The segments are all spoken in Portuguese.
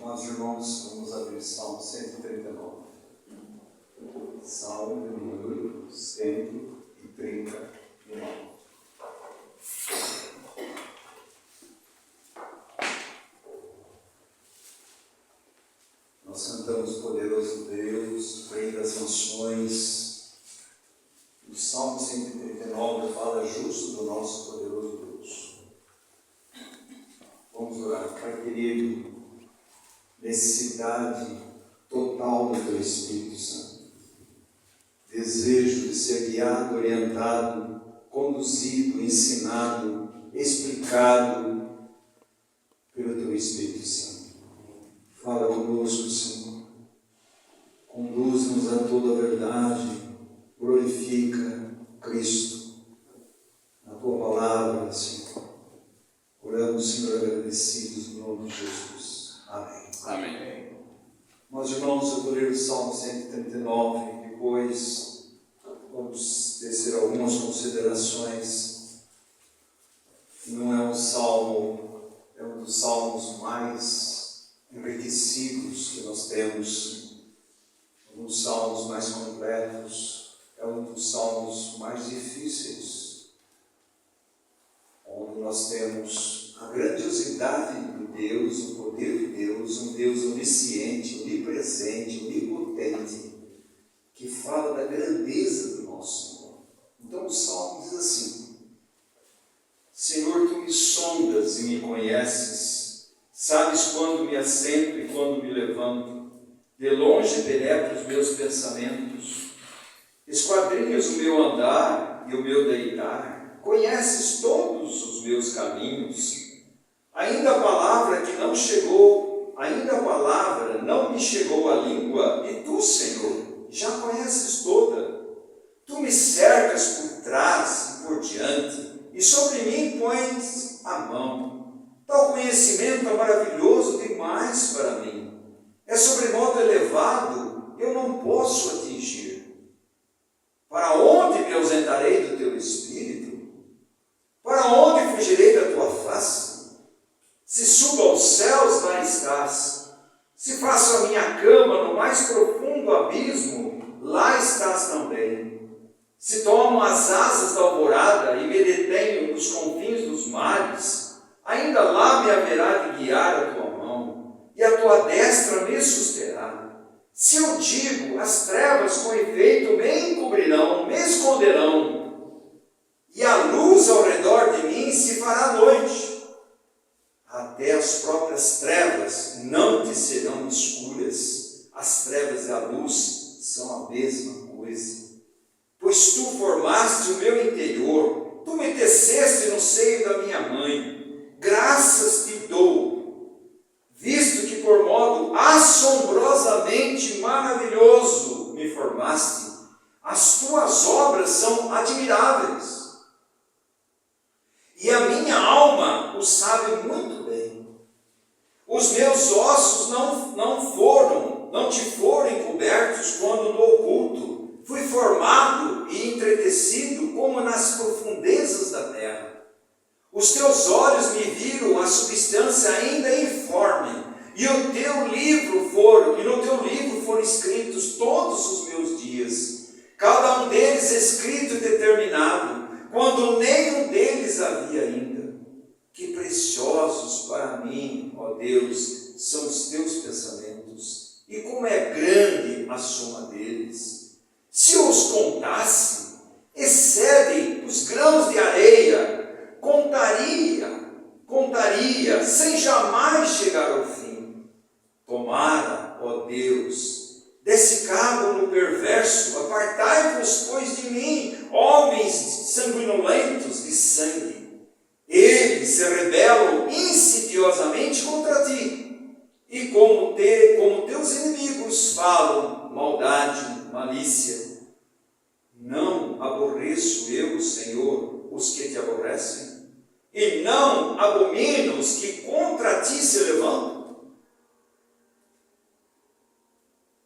Nós, irmãos, vamos abrir o Salmo 139. Salmo de número 139. Nós cantamos Poderoso Deus, Rei das Nações. O Salmo 139 fala justo do nosso poderoso Deus. Vamos orar. Pai querido, necessidade total do Teu Espírito Santo. Desejo de ser guiado, orientado, conduzido, ensinado, explicado pelo Teu Espírito Santo. Fala conosco, Senhor. Conduz-nos a toda a verdade. Glorifica Cristo na Tua palavra, Senhor. Oramos, Senhor, agradecidos no nome de Jesus. Amém. Amém. Meus irmãos, eu vou ler o Salmo 139, depois vamos tecer algumas considerações. Não é um salmo, é um dos salmos mais enriquecidos que nós temos, um dos salmos mais completos, é um dos salmos mais difíceis, onde nós temos a grandiosidade de Deus, o poder de Deus, um Deus onisciente, onipresente, onipotente, que fala da grandeza do nosso Senhor. Então o Salmo diz assim: Senhor, Tu me sondas e me conheces, sabes quando me assento e quando me levanto, de longe penetro os meus pensamentos, esquadrinhas o meu andar e o meu deitar, conheces todos os meus caminhos. Ainda a palavra que não chegou, ainda a palavra não me chegou à língua, e Tu, Senhor, já conheces toda. Tu me cercas por trás e por diante, e sobre mim pões a mão. Tal conhecimento é maravilhoso demais para mim. É sobremodo elevado, eu não posso atingir. Para onde me ausentarei do Teu Espírito? Para onde fugirei da Tua face? Se subo aos céus, lá estás. Se faço a minha cama no mais profundo abismo, lá estás também. Se tomo as asas da alvorada e me detenho nos confins dos mares, ainda lá me haverá de guiar a Tua mão, e a Tua destra me susterá. Se eu digo, as trevas com efeito me encobrirão, me esconderão, e a luz ao redor de mim se fará noite. Até as próprias trevas não te serão escuras. As trevas e a luz são a mesma coisa. Pois Tu formaste o meu interior, Tu me teceste no seio da minha mãe. Graças Te dou, visto que por modo assombrosamente maravilhoso me formaste. As Tuas obras são admiráveis. E a minha alma o sabe muito bem. Os meus ossos não te foram encobertos quando no oculto fui formado e entretecido como nas profundezas da terra. Os Teus olhos me viram a substância ainda informe, e no Teu livro foram escritos todos os meus dias, cada um deles escrito e determinado, quando nenhum deles havia ainda. Que preciosos para mim, ó Deus, são os Teus pensamentos, e como é grande a soma deles. Se eu os contasse, excedem os grãos de areia, contaria, sem jamais chegar ao fim. Tomara, ó Deus, desse cabo no perverso, apartai-vos, pois, de mim, homens sanguinolentos de sangue. Eles se rebelam insidiosamente contra Ti, e como Teus inimigos falam maldade, malícia. Não aborreço eu, Senhor, os que Te aborrecem, e não abomino os que contra Ti se levantam.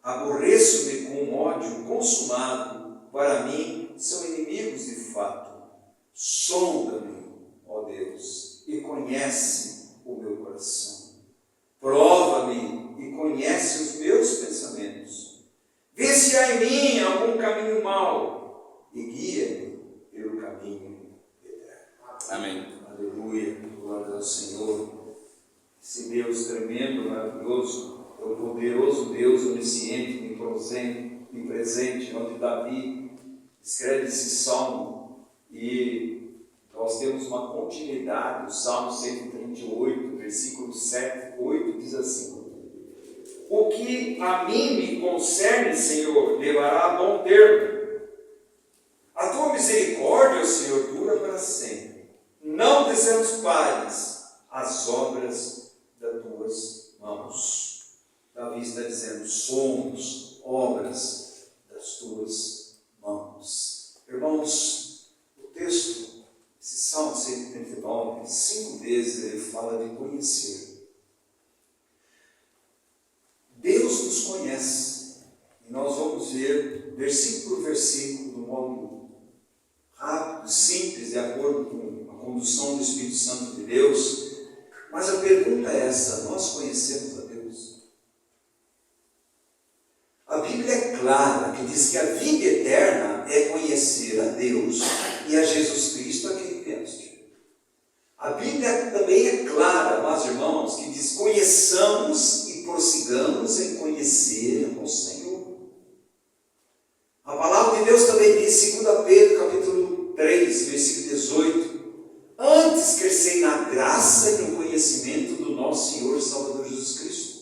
Aborreço-me com um ódio consumado, para mim são inimigos de fato. Sonda-me, ó Deus, e conhece o meu coração. Prova-me conhece os meus pensamentos. Vê se há em mim algum caminho mau e guia-me pelo caminho eterno. Amém. Aleluia, glória ao Senhor. Esse Deus tremendo, maravilhoso, é o poderoso Deus onisciente, onipresente, onde Davi escreve esse salmo, e nós temos uma continuidade. O Salmo 138, versículo 7, 8, diz assim: o que a mim me concerne, Senhor, levará a bom termo. A tua misericórdia, Senhor, dura para sempre. Não desampares as obras das tuas mãos. Davi está dizendo: somos obras das tuas mãos. Irmãos, o texto, esse Salmo 139, 5 vezes ele fala de conhecer. Deus nos conhece, e nós vamos ver versículo por versículo, do modo rápido, simples, de acordo com a condução do Espírito Santo de Deus. Mas a pergunta é essa: nós conhecemos a Deus? A Bíblia é clara, que diz que a vida eterna é conhecer a Deus e a Jesus Cristo, a quem enviaste. A Bíblia também é clara, meus irmãos, que diz: conheçamos e prossigamos em conhecer ao Senhor. A palavra de Deus também diz, 2 Pedro, capítulo 3, versículo 18: antes crescei na graça e no conhecimento do nosso Senhor e Salvador Jesus Cristo.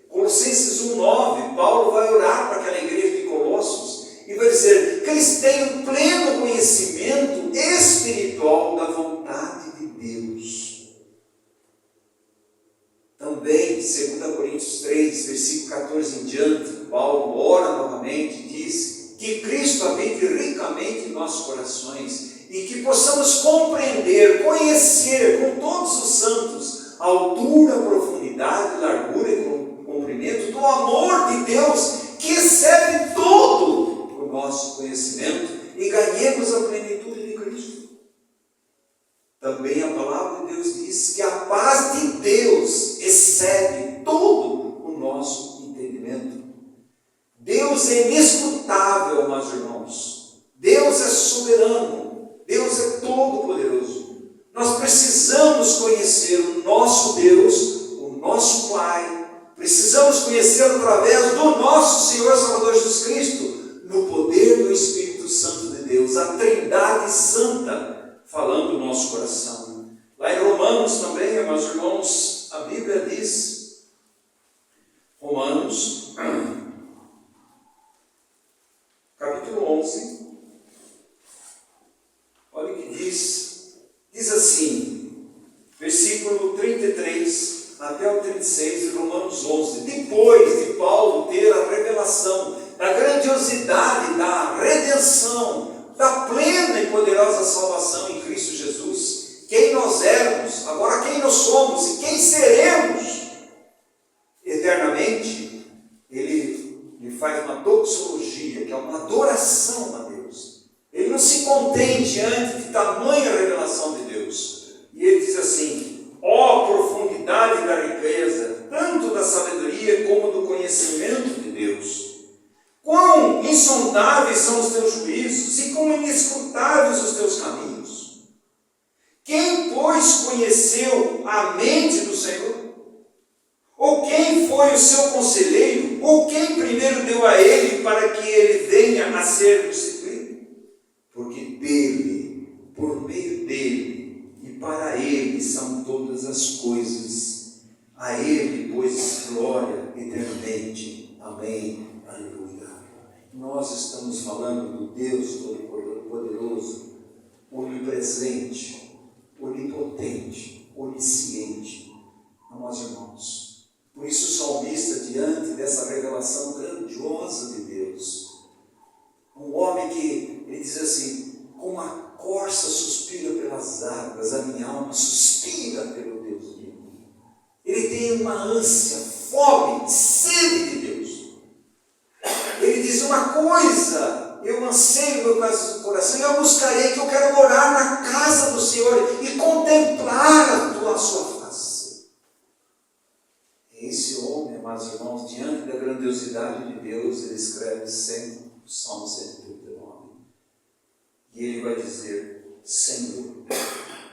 Colossenses 1,9, Paulo vai orar para aquela igreja de Colossos e vai dizer que eles tenham pleno conhecimento espiritual da vontade de Deus. Também, 2 Coríntios 3, versículo 14 em diante, Paulo ora novamente e diz que Cristo habite ricamente em nossos corações e que possamos compreender, conhecer com todos os santos a altura, a profundidade, largura e comprimento do amor de Deus, que excede todo o nosso conhecimento, e ganhemos a plenitude de Cristo. Também a palavra de Deus diz que a paz de Deus excede todo o nosso entendimento. Deus é inescrutável, meus irmãos. Deus é soberano. Deus é todo-poderoso. Nós precisamos conhecer o nosso Deus, o nosso Pai. Precisamos conhecê-lo através do nosso Senhor Salvador Jesus Cristo, no poder do Espírito Santo de Deus, a Trindade Santa, falando no nosso coração. Lá em Romanos também, meus irmãos, a Bíblia diz, Romanos, capítulo 11, olha o que diz assim, versículo 33 até o 36 de Romanos 11, depois de Paulo ter a revelação da grandiosidade da redenção, da plena e poderosa salvação em Cristo Jesus, quem nós éramos, agora quem nós somos e quem seremos eternamente, ele faz uma doxologia, que é uma adoração a Deus. Ele não se contém diante de tamanha revelação de Deus, e ele diz assim: ó profundidade da riqueza, tanto da sabedoria como do conhecimento de Deus. Quão insondáveis são os teus juízos e quão inescrutáveis os teus caminhos. Quem, pois, conheceu a mente do Senhor? Ou quem foi o seu conselheiro? Ou quem primeiro deu a ele para que ele venha a ser constituído? Porque dele, por meio dele e para ele são todas as coisas. A ele, pois, glória eternamente. Amém. Aleluia. Nós estamos falando do Deus Todo-Poderoso, onipresente, onipotente, onisciente. Meus irmãos, por isso o salmista, diante dessa revelação grandiosa de Deus, um homem que, ele diz assim: como a corça suspira pelas águas, a minha alma suspira pelo Deus vivo. Ele tem uma ânsia, fome, sede de Deus. Ele diz: uma coisa eu anseio no meu coração, e eu buscarei, que eu quero morar na casa do Senhor e contemplar a sua face. Esse homem, meus irmãos, de Deus, ele escreve sempre o Salmo 139. E ele vai dizer, Senhor.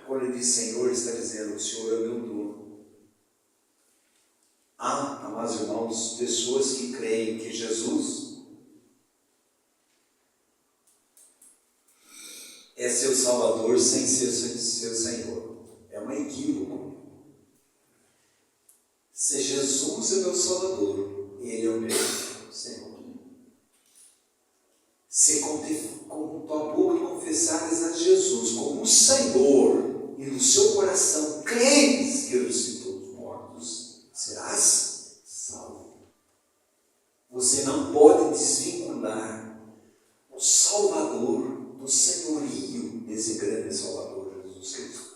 Quando ele diz Senhor, ele está dizendo, o Senhor é meu dono. Há, amados irmãos, pessoas que creem que Jesus é seu Salvador sem ser seu Senhor. É um equívoco. Se Jesus é meu Salvador, Ele é o meu Senhor. Se com tua boca confessares a Jesus como o Senhor e no seu coração creres que ressuscitou dos mortos, serás salvo. Você não pode desvincular o Salvador do senhorio desse grande Salvador, Jesus Cristo.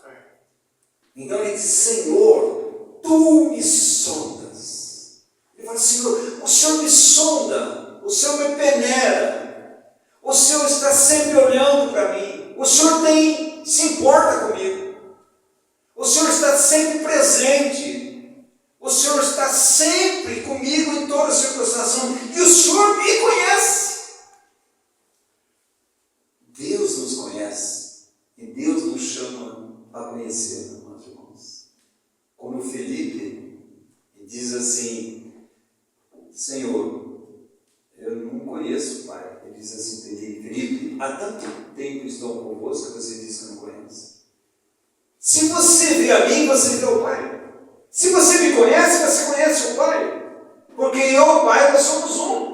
Então ele diz, Senhor, tu me sondas. Ele fala, Senhor, o Senhor me sonda, o Senhor me peneira, o Senhor está sempre olhando para mim, o Senhor se importa comigo, o Senhor está sempre presente, o Senhor está sempre comigo em toda circunstância, e o Senhor me conhece. Deus nos conhece e Deus nos chama a conhecer, meus irmãos. Como o Felipe diz assim, Senhor, eu não conheço o Pai. Ele diz assim, Felipe, há tanto tempo estou convosco que você diz que não conhece. Se você vê a mim, você vê o Pai. Se você me conhece, você conhece o Pai. Porque eu e o Pai, nós somos um.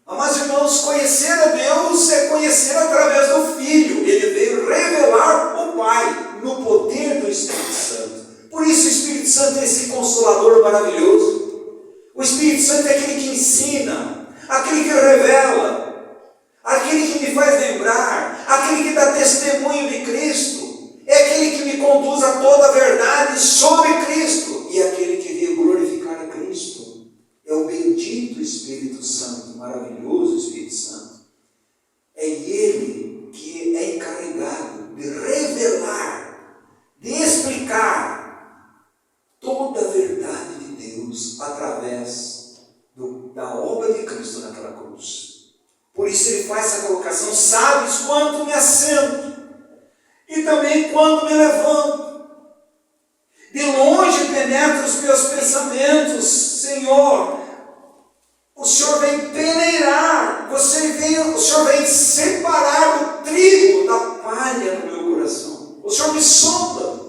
Mas, irmãos, conhecer a Deus é conhecer através do Filho. Ele veio revelar o Pai no poder do Espírito Santo. Por isso o Espírito Santo é esse Consolador maravilhoso. O Espírito Santo é aquele que ensina, aquele que revela, aquele que me faz lembrar, aquele que dá testemunho de Cristo, é aquele que me conduz a toda a verdade sobre Cristo e aquele que veio glorificar a Cristo. É o bendito Espírito Santo, maravilhoso Espírito Santo. É Ele que é encarregado de revelar, de explicar toda a verdade de Deus através da obra de Cristo naquela cruz. Por isso ele faz essa colocação, sabes quanto me assento e também quando me levanto. De longe penetra os meus pensamentos, Senhor. O Senhor vem peneirar, o Senhor vem separar o trigo da palha no meu coração. O Senhor me sonda.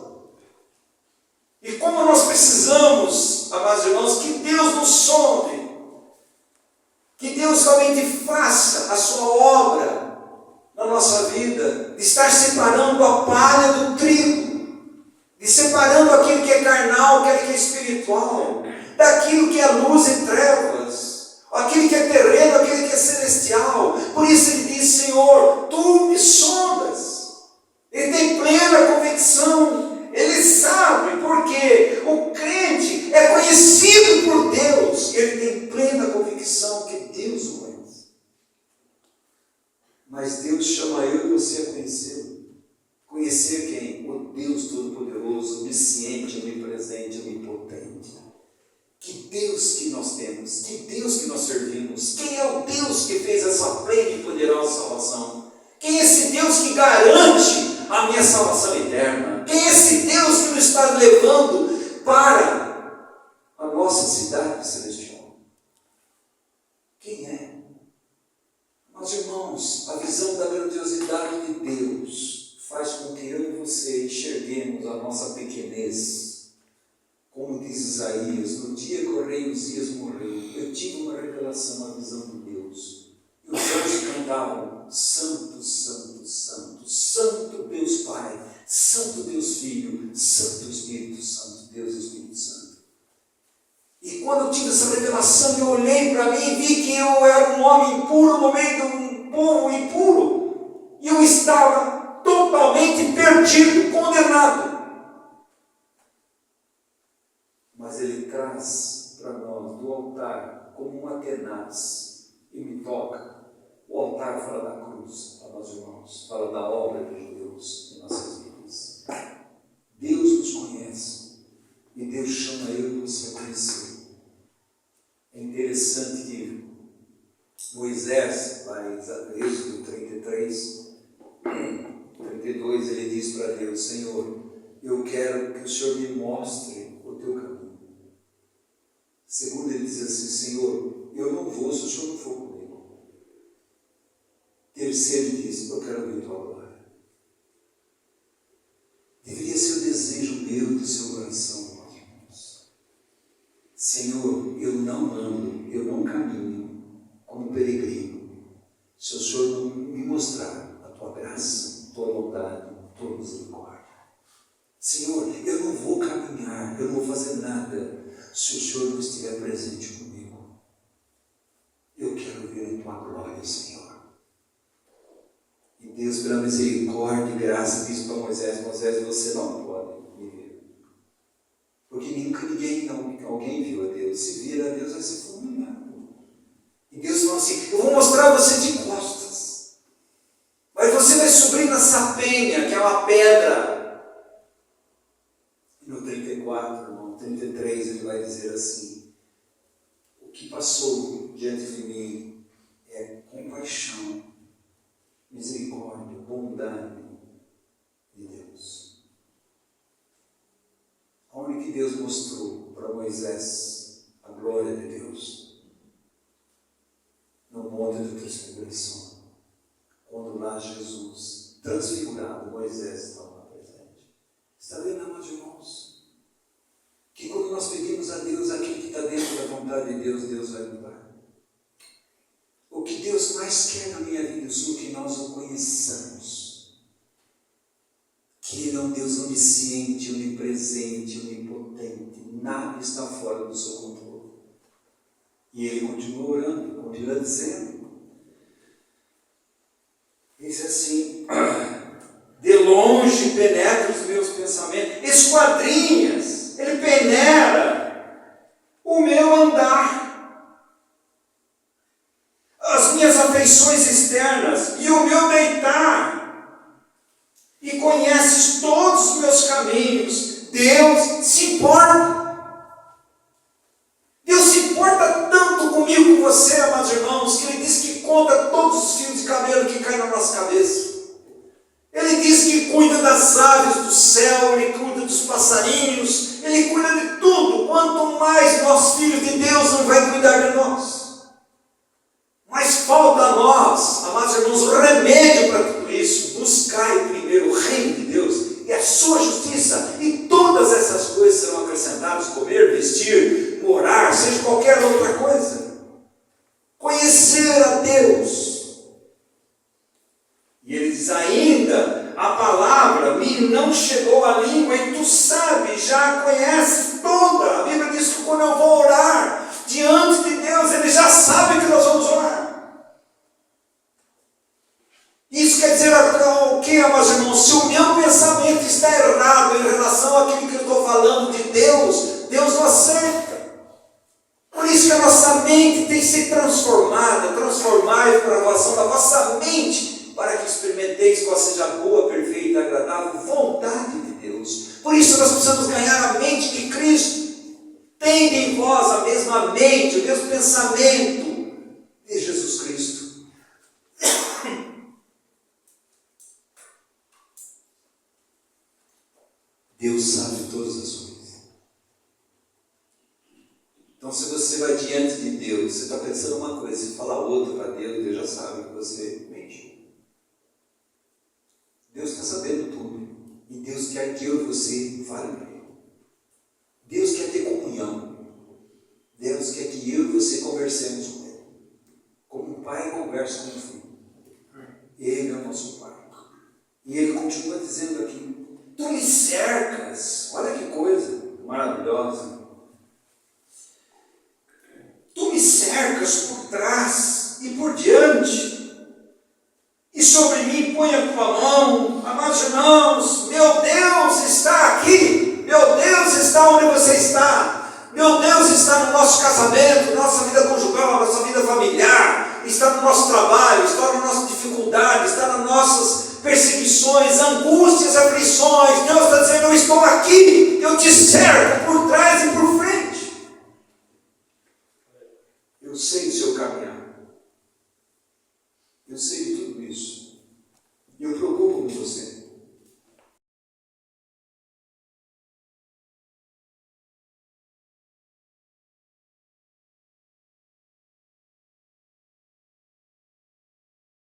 E como nós precisamos, amados irmãos, que Deus nos sonde, que Deus realmente faça a sua obra na nossa vida, de estar separando a palha do trigo, de separando aquilo que é carnal, aquilo que é espiritual, daquilo que é luz e trevas, aquilo que é terreno, aquilo que é celestial. Por isso ele diz, Senhor, tu me sondas. Ele tem plena convicção, ele sabe, porque o crente é conhecido por Deus, ele tem plena convicção que Deus o conhece. Mas Deus chama eu e você a conhecê-lo. Conhecer quem? O Deus Todo-Poderoso, onisciente, onipresente, onipotente. Que Deus que nós temos, que Deus que nós servimos, quem é o Deus que fez essa plena e poderosa salvação? Quem é esse Deus que garante a minha salvação eterna? Quem é esse Deus que nos está levando para a nossa cidade celestial? Quem é? Meus irmãos, a visão da grandiosidade de Deus faz com que eu e você enxerguemos a nossa pequenez. Como diz Isaías, no dia que o rei Uzias morreu, eu tive uma revelação, uma visão de Deus. E os anjos cantavam, Santo, Santo, Santo, Santo Deus Pai, Santo Deus Filho, Santo Espírito Santo, Deus Espírito Santo. E quando eu tive essa revelação, eu olhei para mim e vi que eu era um homem impuro no meio de um povo impuro. E eu estava totalmente perdido, condenado. Mas ele traz para nós do altar como uma tenaz e me toca. O altar fala da cruz, para nós irmãos, fala da obra de Deus em nossas vidas. Deus nos conhece e Deus chama eu e você a conhecer. É interessante que Moisés, lá em Êxodo 33, 32, ele diz para Deus: Senhor, eu quero que o Senhor me mostre o teu caminho. Segundo, ele diz assim: Senhor, eu não vou se o Senhor não for comigo. Terceiro, ele diz: eu quero ver tua glória. Deveria ser o desejo meu do seu coração, meus irmãos. Senhor, eu não ando, eu não caminho como peregrino, se o Senhor não me mostrar a tua graça, a tua bondade, a tua misericórdia. Senhor, eu não vou caminhar, eu não vou fazer nada, se o Senhor não estiver presente comigo. Eu quero ver a tua glória, Senhor. E Deus, pela misericórdia e graça, disse para Moisés: Moisés, você não pode me ver, porque nunca alguém viu a Deus. Se vir a Deus, vai ser fulminado. E Deus falou assim: eu vou mostrar você de costas, mas você vai subir na sapenha, que é uma pedra. E no 34, no 33, ele vai dizer assim: o que passou diante de mim é compaixão, misericórdia, bondade de Deus. Onde que Deus mostrou para Moisés a glória de Deus? No monte da transfiguração, quando lá Jesus, transfigurado, Moisés estava lá presente. Está vendo, amados irmãos, que quando nós pedimos a Deus aquilo que está dentro da vontade de Deus, Deus vai nos dar. O que Deus mais quer na minha vida é que nós o conheçamos. Que Ele é um Deus onisciente, onipresente, onipotente. Nada está fora do seu controle. E Ele continua orando, continua dizendo. Diz assim: de longe penetra os meus pensamentos, esquadrinhas, Ele peneira o meu andar, as minhas afeições externas e o meu deitar, e conheces todos os meus caminhos. Deus se importa. Deus se importa tanto comigo, com você, amados irmãos, que Ele diz que conta todos os fios de cabelo que caem na nossa cabeça. Ele diz que cuida das aves do céu, Ele cuida dos passarinhos, Ele cuida de tudo. Quanto mais nós, filhos de Deus, não vai cuidar de nós. Mas falta a nós, amados irmãos, o remédio para tudo isso. Buscai primeiro o reino de Deus e a sua justiça, e todas essas coisas serão acrescentadas: comer, vestir, morar, seja qualquer outra coisa. Conhecer a Deus. E ele diz ainda: a palavra me não chegou à língua, e tu sabes, já conheces toda. A Bíblia diz que quando eu vou orar diante de Deus, Ele já sabe que nós vamos orar. Isso quer dizer o que, amados irmãos? Se o meu pensamento está errado em relação àquilo que eu estou falando de Deus, Deus não acerta. Por isso que a nossa mente tem que ser transformada. Transformai para a renovação da vossa mente, para que experimenteis qual seja a boa, perfeita e agradável vontade de Deus. Por isso nós precisamos ganhar a mente de Cristo. Tende em vós a mesma mente, o mesmo pensamento de Jesus Cristo. Deus sabe todas as coisas. Então, se você vai diante de Deus, você está pensando uma coisa e falar outra para Deus, Deus já sabe que você mentiu. Deus está sabendo tudo. E Deus quer que eu e você fale para Ele. Deus quer ter comunhão. Deus quer que eu e você conversemos com Ele. Como um pai conversa com um filho. Ele é o nosso pai. E Ele continua dizendo aqui: tu me cercas. Olha que coisa maravilhosa. Tu me cercas por trás e por diante, e sobre mim põe a tua mão. Amados irmãos, meu Deus está aqui. Meu Deus está onde você está. Meu Deus está no nosso casamento, nossa vida conjugal, nossa vida familiar, está no nosso trabalho, está na nossa dificuldade, está nas nossas perseguições, angústias, aflições. Deus está dizendo: eu